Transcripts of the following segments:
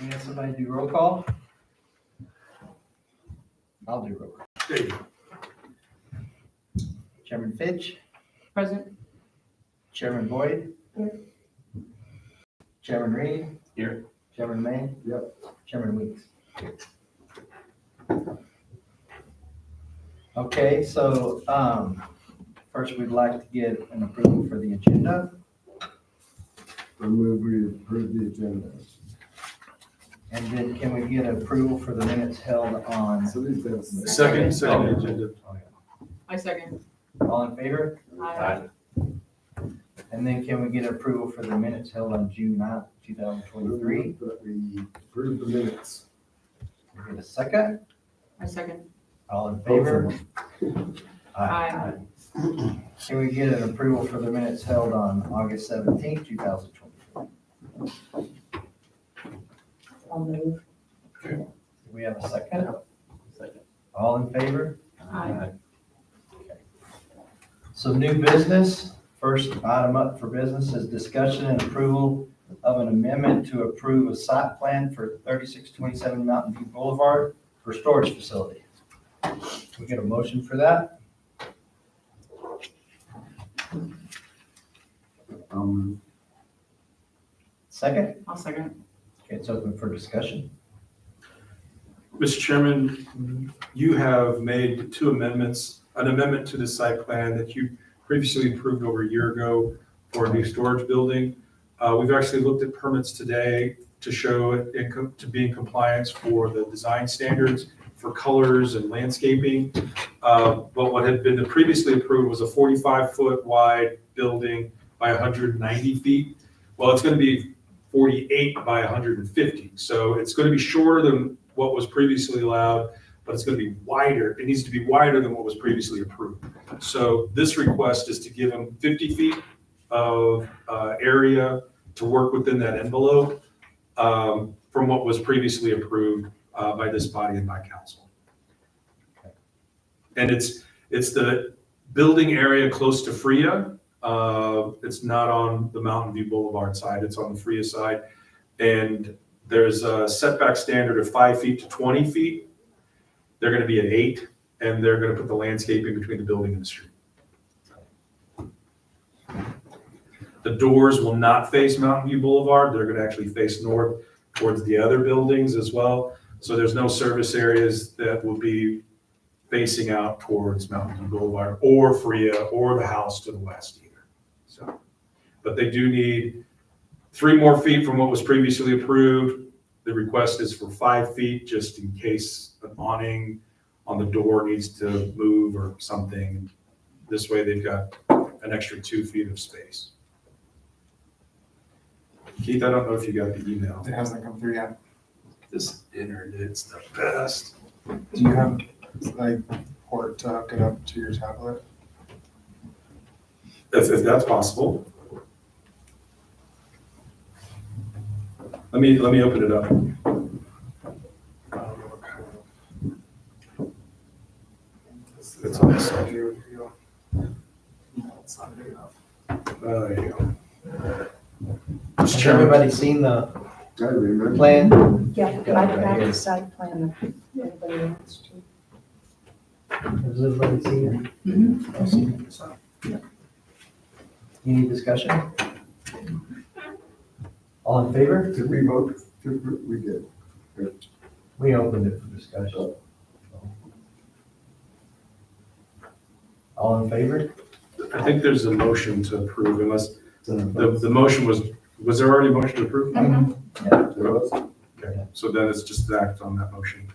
We have somebody do roll call? I'll do roll call. There you go. Chairman Fitch, Present. Chairman Boyd. Here. Chairman Reed. Here. Chairman May. Yep. Chairman Weeks. Okay, so, first we'd like to get an approval for the agenda. I move we approve the agenda. And then can we get approval for the minutes held on, So these guys. Second agenda. I second. all in favor? Aye. And then can we get approval for the minutes held on June 9th, 2023? That we approve the minutes. Can we get a second? I second. All in favor? Aye. Can we get an approval for the minutes held on August 17th, 2023? I'll move. Do we have a second? Second. All in favor? Aye. So new business, first item up for business is discussion and approval of an amendment to approve a site plan for 3627 Mountain View Boulevard for storage facility. Can we get a motion for that? Second? I'll second. Okay, it's open for discussion. Mr. Chairman, you have made two amendments, an amendment to the site plan that you previously approved over a year ago for a new storage building. We've actually looked at permits today to show it to be in compliance for the design standards for colors and landscaping. But what had been previously approved was a 45-foot wide building by 190 feet. Well, it's going to be 48 by 150. So it's going to be shorter than what was previously allowed, but it's going to be wider. It needs to be wider than what was previously approved. So this request is to give them 50 feet of area to work within that envelope from what was previously approved by this body and by council. And it's the building area close to Freya. It's not on the Mountain View Boulevard side, it's on the Freya side. And there's a setback standard of 5 feet to 20 feet. They're gonna be at 8, and they're gonna put the landscaping between the building and the street. The doors will not face Mountain View Boulevard. They're gonna actually face north towards the other buildings as well. So there's no service areas that will be facing out towards Mountain View Boulevard or Freya or the house to the west either. So, but they do need 3 more feet from what was previously approved. The request is for 5 feet, just in case an awning on the door needs to move or something. This way they've got an extra 2 feet of space. Keith, I don't know if you got the email. It hasn't come through yet. This internet's the best. Do you have like port to hook it up to your tablet? If that's possible. Let me open it up. I don't know what kind of. It's on the side. Here we go. No, it's not big enough. There you go. Has everybody seen the I remember. plan? Yeah, Got I it right have here. the site plan if anybody wants to. Has everybody seen it? Mhm. I'll see it. Any discussion? All in favor? Did we vote? We did. We opened it for discussion. All in favor? I think there's a motion to approve unless, The the motion was there already a motion to approve? Yeah. There was? Okay, so then it's just to act on that motion.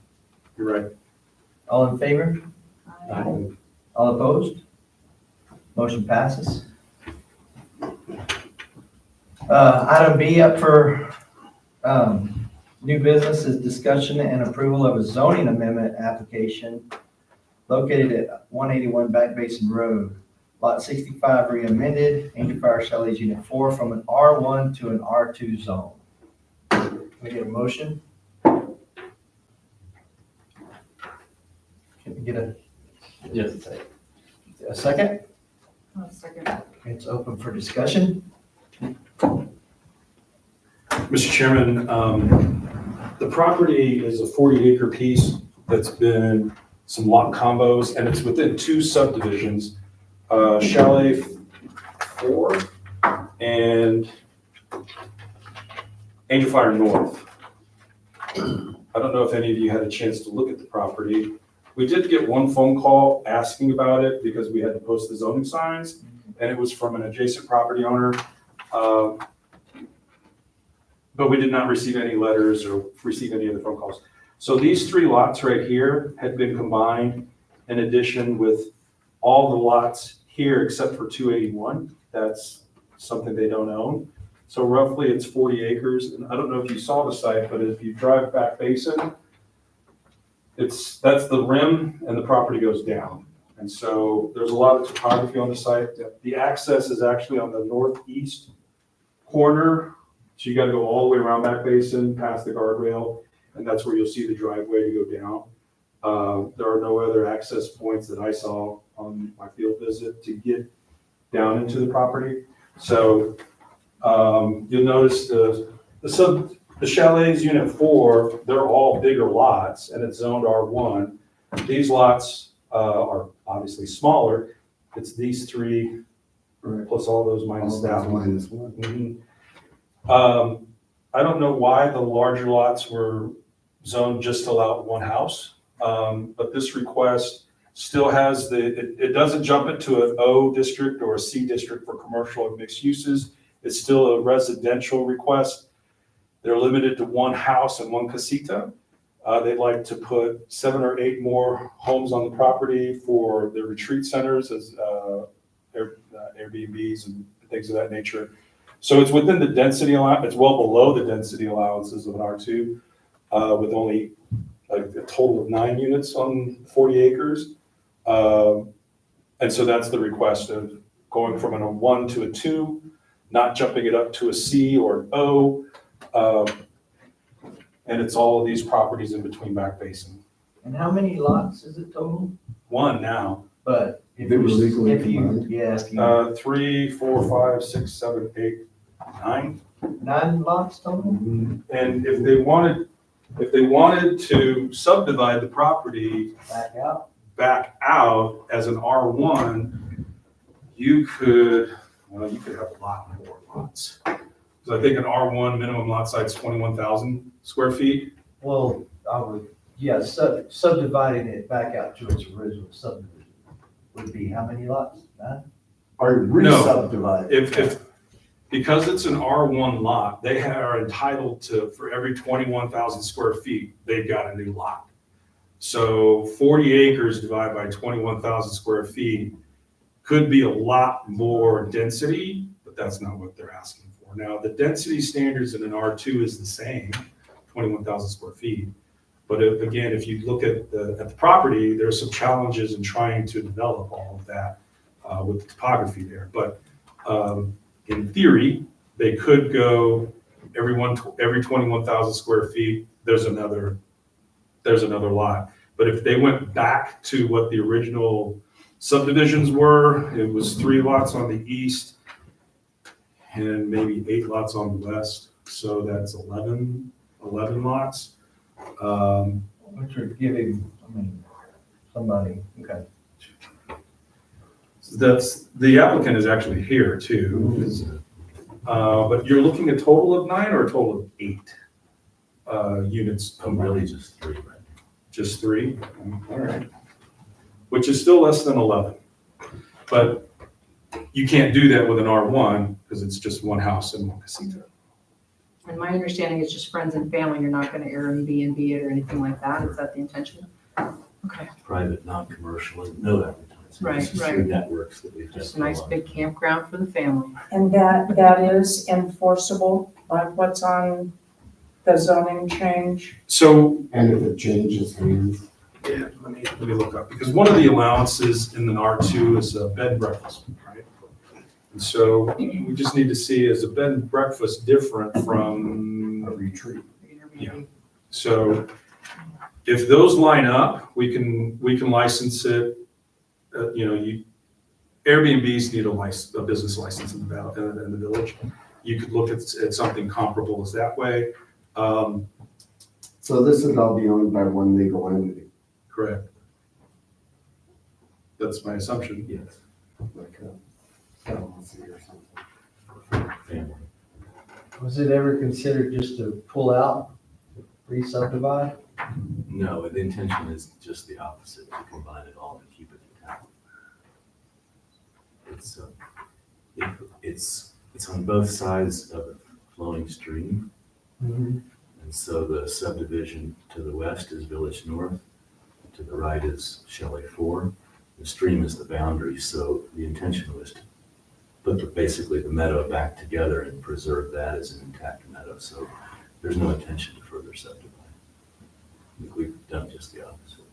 You're right. All in favor? Aye. All opposed? Motion passes. Item B up for new business is discussion and approval of a zoning amendment application located at 181 Back Basin Road, Lot 65 Re-Amended, Angel Fire Chalets Unit 4 from an R1 to an R2 zone. Can we get a motion? Can we get a? Yes. A second? I'll second. It's open for discussion. Mr. Chairman, The property is a 40-acre piece that's been some lot combos, and it's within two subdivisions, Chalet 4 and Angel Fire North. I don't know if any of you had a chance to look at the property. We did get one phone call asking about it because we had to post the zoning signs, and it was from an adjacent property owner. But we did not receive any letters or receive any other phone calls. So these 3 lots right here had been combined in addition with all the lots here except for 281. That's something they don't own. So roughly it's 40 acres. And I don't know if you saw the site, but if you drive Back Basin, that's the rim and the property goes down. And so there's a lot of topography on the site. The access is actually on the northeast corner. So you got to go all the way around Back Basin, past the guardrail, and that's where you'll see the driveway to go down. There are no other access points that I saw on my field visit to get down into the property. So you'll notice the Chalets Unit 4, they're all bigger lots, and it's zoned R1. These lots are obviously smaller. It's these 3 plus all those minus that one. -1. I don't know why the larger lots were zoned just to allow 1 house, but this request still has it doesn't jump into an O district or a C district for commercial and mixed uses. It's still a residential request. They're limited to 1 house and 1 casita. They'd like to put 7 or 8 more homes on the property for their retreat centers as Airbnbs and things of that nature. So it's within the density allowance. It's well below the density allowances of an R2, with only a total of 9 units on 40 acres. And so that's the request of going from a 1 to a 2, not jumping it up to a C or an O. And it's all of these properties in between Back Basin. And how many lots is it total? 1 now. But if They were legally if you, combined? yeah, if you, 3, 4, 5, 6, 7, 8, 9. 9 lots total? And if they wanted to subdivide the property back out as an R1, you could have a lot more lots. So I think an R1 minimum lot size 21,000 square feet. Well, I would, yeah, subdividing it back out to its original subdivision would be how many lots? 9? Or re-subdivided? Because it's an R1 lot, they are entitled to, for every 21,000 square feet, they've got a new lot. So 40 acres divided by 21,000 square feet could be a lot more density, but that's not what they're asking for. Now, the density standards in an R2 is the same, 21,000 square feet. But if you look at the property, there's some challenges in trying to develop all of that with the topography there. But in theory, they could go every 21,000 square feet, there's another lot. But if they went back to what the original subdivisions were, it was 3 lots on the east and maybe 8 lots on the west. So that's 11 lots. Which are giving, somebody, okay. The applicant is actually here too. But you're looking at a total of 9 or a total of 8 units? Really just 3, right? Just 3? All right. Which is still less than 11. But you can't do that with an R1 because it's just 1 house and 1 casita. And my understanding is just friends and family, you're not gonna Airbnb it or anything like that, is that the intention? Okay, Private, non-commercial, and no advertising. Right, This is right. through networks that we've had. just a nice big campground for the family. And that is enforceable, like what's on the zoning change? So, And if it changes hands. yeah, let me look up, because one of the allowances in an R2 is a bed and breakfast, right? And so we just need to see, is a bed and breakfast different from A retreat. Yeah. So if those line up, we can license it. Airbnbs need a business license in the village. You could look at something comparable as that way. So this would all be owned by one legal entity, Correct. That's my assumption. Yes, like a LLC or something. family. Was it ever considered just to pull out, re-subdivide? No, the intention is just the opposite, to combine it all and keep it in town. It's on both sides of a flowing stream. And so the subdivision to the west is Village North, to the right is Chalet 4. The stream is the boundary, so the intention was to put basically the meadow back together and preserve that as an intact meadow. So there's no intention to further subdivide. I think we've done just the opposite.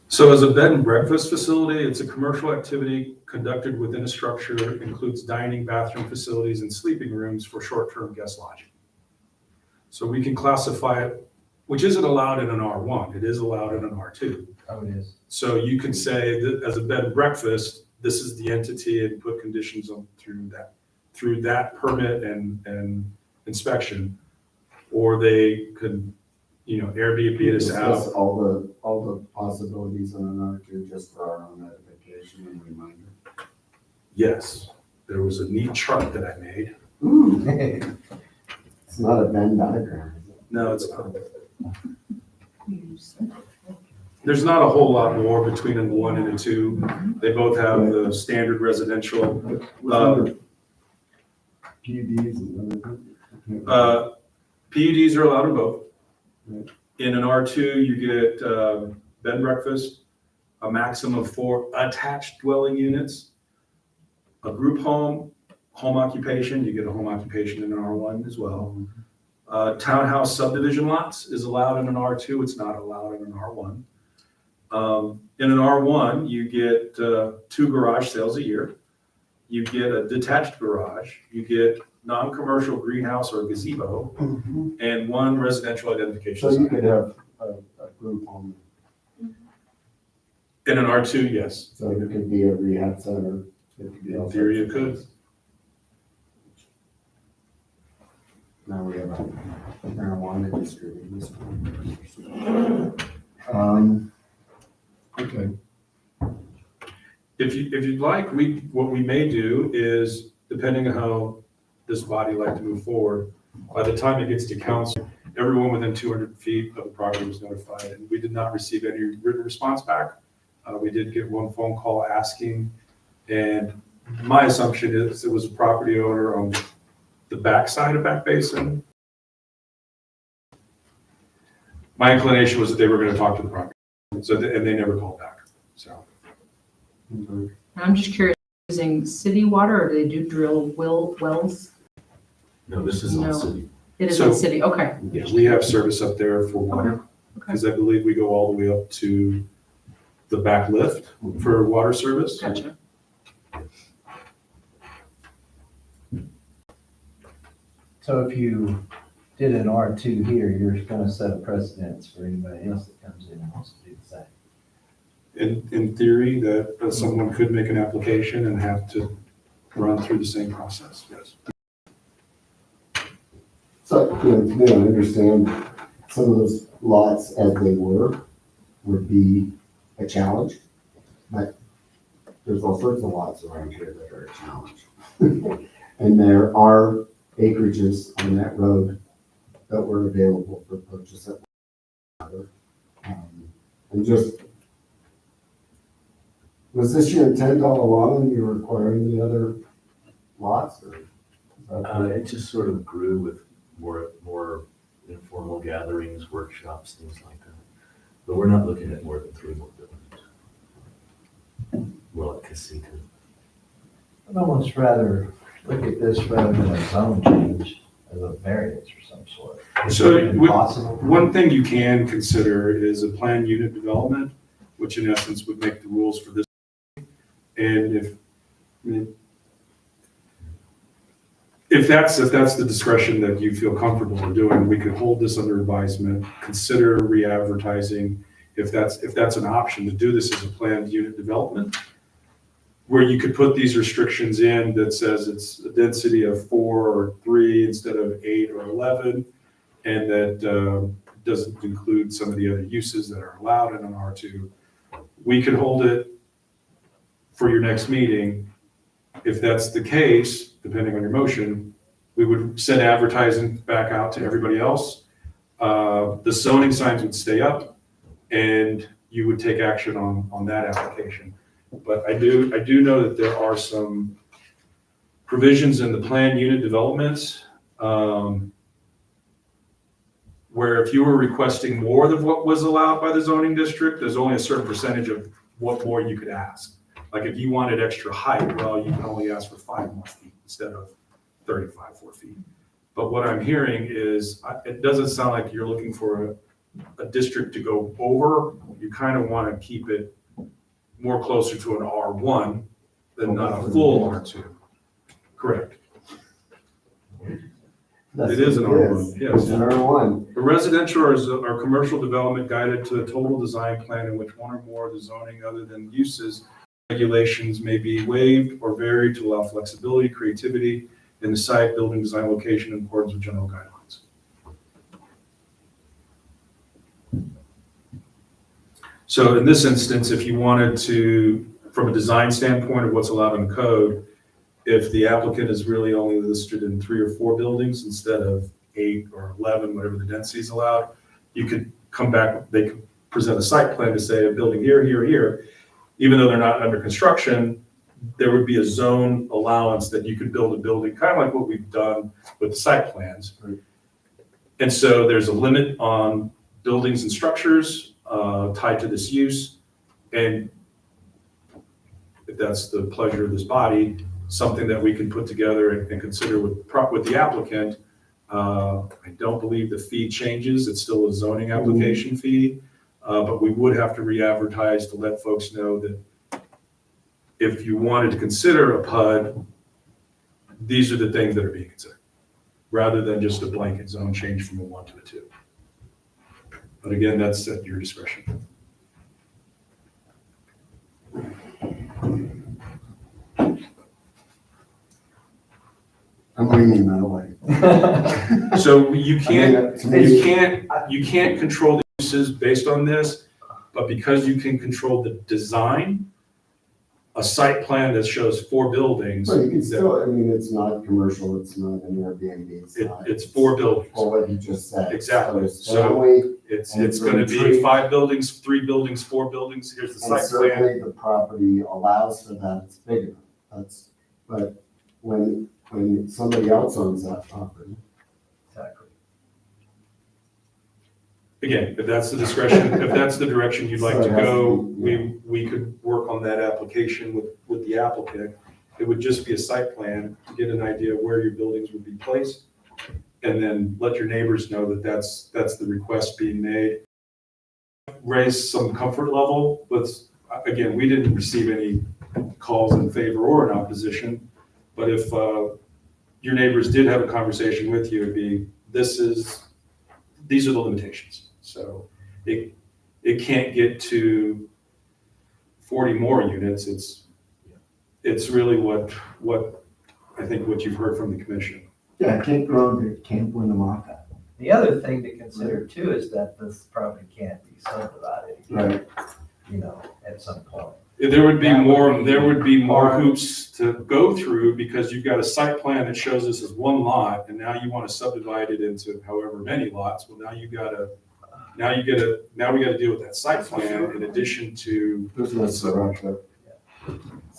So as a bed and breakfast facility, it's a commercial activity conducted within a structure that includes dining, bathroom facilities, and sleeping rooms for short-term guest lodging. So we can classify it, which isn't allowed in an R1, it is allowed in an R2. Oh, it is. So you can say that as a bed and breakfast, this is the entity and put conditions on through that permit and inspection. Or they could, Airbnb this Discuss out. all the possibilities on an R2 just for our own edification and reminder. Yes, there was a neat chart that I made. Ooh, it's not a Venn diagram, is it? No, it's not. There's not a whole lot more between a 1 and a 2. They both have the standard residential. Was there PUDs and everything? PUDs are allowed in both. Right. In an R2, you get bed and breakfast, a maximum of 4 attached dwelling units, a group home occupation, you get a home occupation in an R1 as well. Townhouse subdivision lots is allowed in an R2, it's not allowed in an R1. In an R1, you get 2 garage sales a year. You get a detached garage. You get non-commercial greenhouse or gazebo, and 1 residential identification So you sign. could have a group home, In an R2, yes. so it could be a rehab center. It could be In all theory, it sorts of could. things. Now we have a marijuana distribution. Okay. If you'd like, what we may do is, depending on how this body like to move forward, by the time it gets to council, everyone within 200 feet of the property was notified, and we did not receive any written response back. We did get 1 phone call asking, and my assumption is it was a property owner on the backside of Back Basin. My inclination was that they were going to talk to the property, and they never called back, so. I'm just curious, using city water or do they do drill wells? No, this is No. all city. It is So- in city, okay. Yeah, we have service up there for water, Okay. because I believe we go all the way up to the back lift for water service. Gotcha. So if you did an R2 here, you're gonna set a precedence for anybody else that comes in and wants to do the same. In theory, that someone could make an application and have to run through the same process, yes. So, I understand some of those lots as they would be a challenge, but there's all sorts of lots around here that are a challenge. And there are acreages on that road that were available for purchase at and just, was this your intent all along when you were acquiring the other lots, or? It just sort of grew with more informal gatherings, workshops, things like that. But we're not looking at more than 3 more buildings. More like casita. I'd almost rather look at this rather than a zone change as a variance or some sort. Is So it impossible? One thing you can consider is a planned unit development, which in essence would make the rules for this. And if that's the discretion that you feel comfortable in doing, we could hold this under advisement, consider re-advertising, if that's an option, to do this as a planned unit development, where you could put these restrictions in that says it's a density of 4 or 3 instead of 8 or 11, and that doesn't include some of the other uses that are allowed in an R2. We could hold it for your next meeting. If that's the case, depending on your motion, we would send advertising back out to everybody else. The zoning signs would stay up, and you would take action on that application. But I do know that there are some provisions in the planned unit developments where if you were requesting more than what was allowed by the zoning district, there's only a certain percentage of what more you could ask. Like if you wanted extra height, well, you can only ask for 5 more feet instead of 4 feet. But what I'm hearing is, it doesn't sound like you're looking for a district to go over. You kind of want to keep it more closer to an R1 than not a full R2. Correct. It is an R1, yes. It's an R1. A residential or commercial development guided to a total design plan in which one or more of the zoning other than uses regulations may be waived or varied to allow flexibility, creativity in the site, building design, location in accordance with general guidelines. So in this instance, if you wanted to, from a design standpoint of what's allowed in the code, if the applicant is really only listed in 3 or 4 buildings instead of 8 or 11, whatever the density is allowed, you could come back, they could present a site plan to say a building here, here, here. Even though they're not under construction, there would be a zone allowance that you could build a building, kind of like what we've done with the site plans. Right. And so there's a limit on buildings and structures tied to this use. And if that's the pleasure of this body, something that we can put together and consider with the applicant. I don't believe the fee changes. It's still a zoning application fee, but we would have to re-advertise to let folks know that if you wanted to consider a PUD, these are the things that are being considered, rather than just a blanket zone change from a 1 to a 2. But again, that's at your discretion. I'm leaning that way. So you can't, to me, you can't control the uses based on this, but because you can control the design, a site plan that shows 4 buildings. But you can still, I mean, it's not commercial, it's not an Airbnb, It's 4 buildings. Or what you just said. Exactly. So So family, it's going to be 5 buildings, 3 buildings, 4 buildings. Here's the and site plan. certainly the property allows for that, it's big enough. But when somebody else owns that property, Exactly. Again, if that's the discretion, if that's the direction you'd like So to it has go, to be, we could work on that application with the applicant. It would just be a site plan to get an idea of where your buildings would be placed. And then let your neighbors know that that's the request being made. Raise some comfort level with, again, we didn't receive any calls in favor or in opposition. But if your neighbors did have a conversation with you, it'd be, these are the limitations. So it can't get to 40 more units. It's really what I think what you've heard from the commission. yeah, Cape Road, Camp Winnemucca. The other thing to consider too is that this property can't be subdivided, Right. you know, at some point. There would be That would be more hard. hoops to go through because you've got a site plan that shows this as 1 lot, and now you want to subdivide it into however many lots. Well, now we got to deal with that site plan in addition to. There's no sewer, but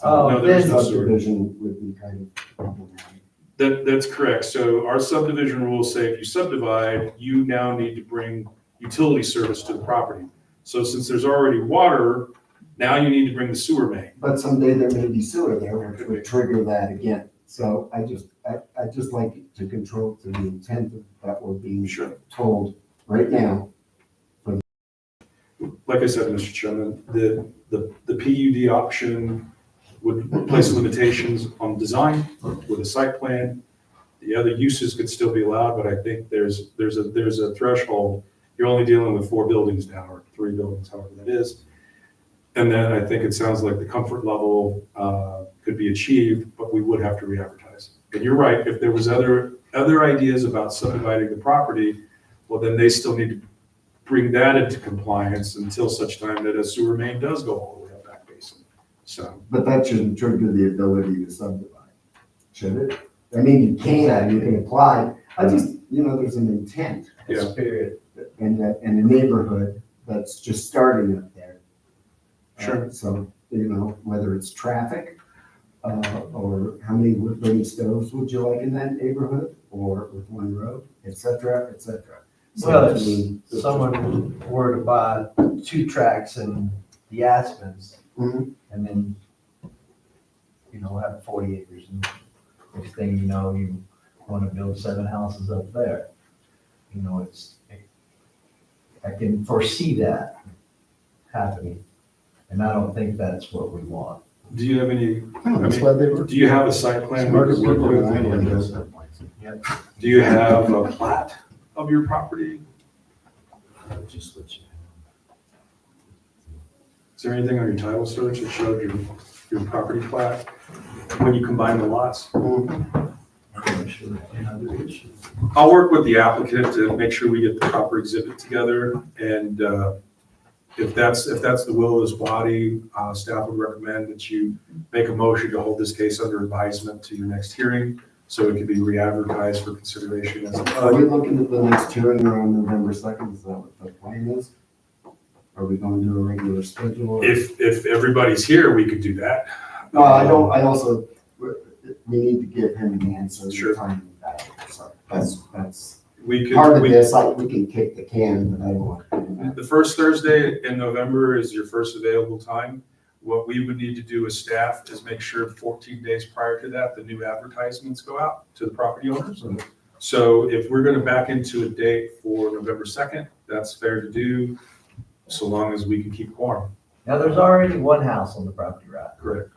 No, there's no sewer. subdivision would be kind of problematic. That's correct. So our subdivision rules say if you subdivide, you now need to bring utility service to the property. So since there's already water, now you need to bring the sewer main. But someday there may be sewer there, which would trigger that again. So I just like to control to the intent that we're being Sure. told right now. Like I said, Mr. Chairman, the PUD option would place limitations on design with a site plan. The other uses could still be allowed, but I think there's a threshold. You're only dealing with 4 buildings now, or 3 buildings, however that is. And then I think it sounds like the comfort level could be achieved, but we would have to re-advertise. But you're right, if there was other ideas about subdividing the property, well, then they still need to bring that into compliance until such time that a sewer main does go all the way up Back Basin. So, But that shouldn't trigger the ability to subdivide, should it? I mean, you can apply, I just, there's an intent yeah, Period. in a neighborhood that's just starting up there. Sure. So, whether it's traffic, or how many wood-burning stoves would you like in that neighborhood, or with one road, et cetera, et cetera. So, Well, I mean, if someone were to buy 2 tracks in the Aspens, Mhm. and then, have 40 acres, and next thing you know, you want to build 7 houses up there. I can foresee that happening, and I don't think that's what we want. do you have any, That's why they were. do you have a site plan we could work with? Do you have a plat of your property? Just let you Is there anything on your title search that showed your property plat when you combine the lots? I'll work with the applicant to make sure we get the proper exhibit together, and if that's the will of this body, staff would recommend that you make a motion to hold this case under advisement to your next hearing, so it can be re-advertised for consideration as Are we looking at the next hearing on November 2nd? Is that what the plan is? Are we going to do a regular schedule? if everybody's here, we could do that. I also, we need to give him an answer. Sure. Timing back. So that's We part of could, this, we can kick the can, but I don't want to do that. the first Thursday in November is your first available time. What we would need to do as staff is make sure 14 days prior to that, the new advertisements go out to the property owners. So if we're going to back into a date for November 2nd, that's fair to do, so long as we can keep quorum. Now, there's already 1 house on the property, right? Correct.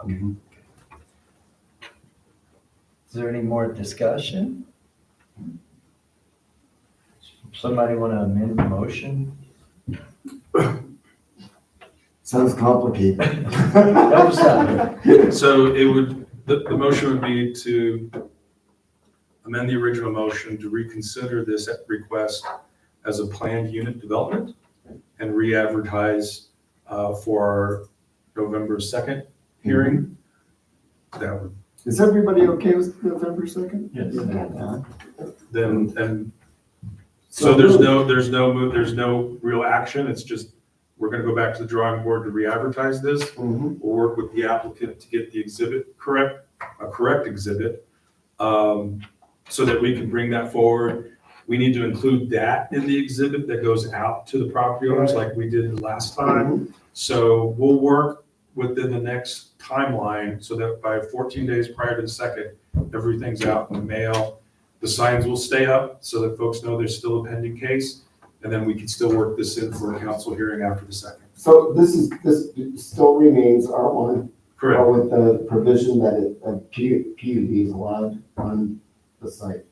Is there any more discussion? Somebody want to amend the motion? Sounds complicated. No, stop. So the motion would be to amend the original motion to reconsider this request as a planned unit development and re-advertise for our November 2nd hearing. That would Is everybody okay with November 2nd? Yes. then so there's no real action. It's just, we're gonna go back to the drawing board to re-advertise this. Mhm. We'll work with the applicant to get the exhibit a correct exhibit, so that we can bring that forward. We need to include that in the exhibit that goes out to the property owners like we did the last time. So we'll work within the next timeline so that by 14 days prior to the 2nd, everything's out in the mail. The signs will stay up so that folks know there's still a pending case, and then we can still work this in for a council hearing after the 2nd. So this still remains R1. Correct. With the provision that a PUD is allowed on the site.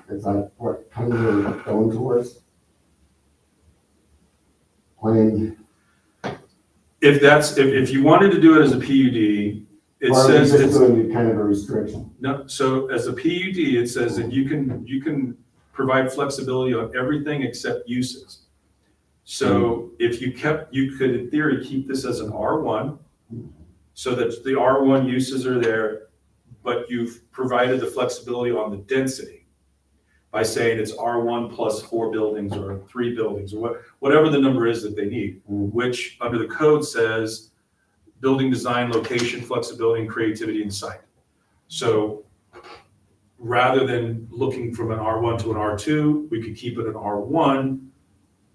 Is that what kind of we're going towards? Planned. If you wanted to do it as a PUD, it Or are we says just it's, doing kind of a restriction? no, so as a PUD, it says that you can provide flexibility on everything except uses. So if you could in theory keep this as an R1, so that the R1 uses are there, but you've provided the flexibility on the density by saying it's R1 plus 4 buildings or 3 buildings or whatever the number is that they need, which under the code says building design, location, flexibility, and creativity in site. So rather than looking from an R1 to an R2, we could keep it an R1,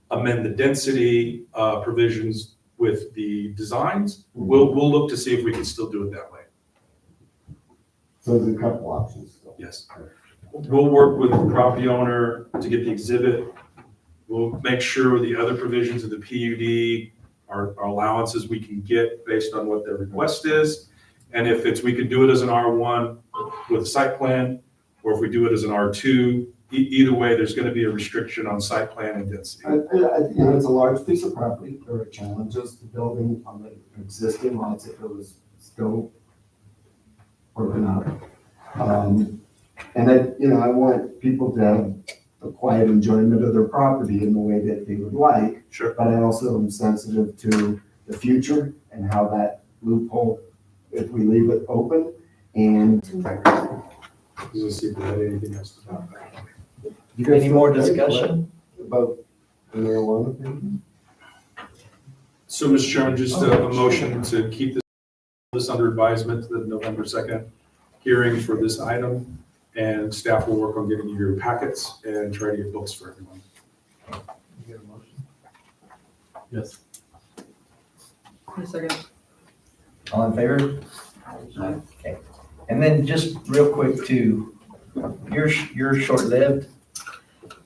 amend the density provisions with the designs. We'll look to see if we can still do it that way. So there's a couple options still. Yes. We'll work with the property owner to get the exhibit. We'll make sure the other provisions of the PUD are allowances we can get based on what their request is. And if we can do it as an R1 with a site plan, or if we do it as an R2, either way, there's going to be a restriction on site plan and density. It's a large piece of property. There are challenges to building on the existing lots if it was still broken up. And I want people to have the quiet enjoyment of their property in the way that they would like. Sure. But I also am sensitive to the future and how that loophole, if we leave it open and. Does see if we had anything else to talk about. You guys Any more feel okay discussion? about the marijuana thing? So, Mr. Chairman, just a motion to keep this under advisement to the November 2nd hearing for this item, and staff will work on getting you your packets and try to get books for everyone. Yes. Wait a second. All in favor? Okay. And then just real quick too, you're short-lived.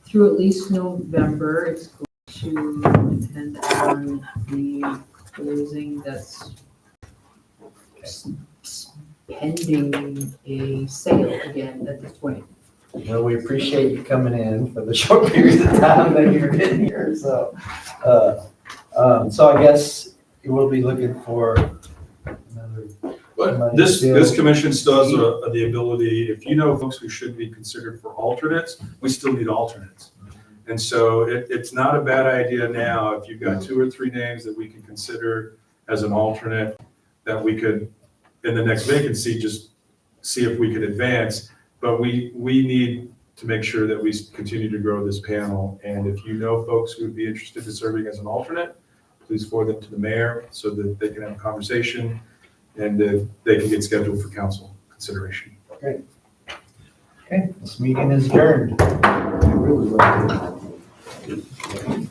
Through at least November, it's going to depend on the closing that's pending a sale again at this point. Well, we appreciate you coming in for the short period of time that you're in here, so. So I guess we'll be looking for another. But this commission still has the ability, if you know folks who should be considered for alternates, we still need alternates. And so it's not a bad idea now, if you've got 2 or 3 names that we can consider as an alternate, that we could, in the next vacancy, just see if we could advance. But we need to make sure that we continue to grow this panel. And if you know folks who would be interested in serving as an alternate, please forward them to the mayor so that they can have a conversation and they can get scheduled for council consideration. Okay, this meeting is adjourned. I really like it. Okay.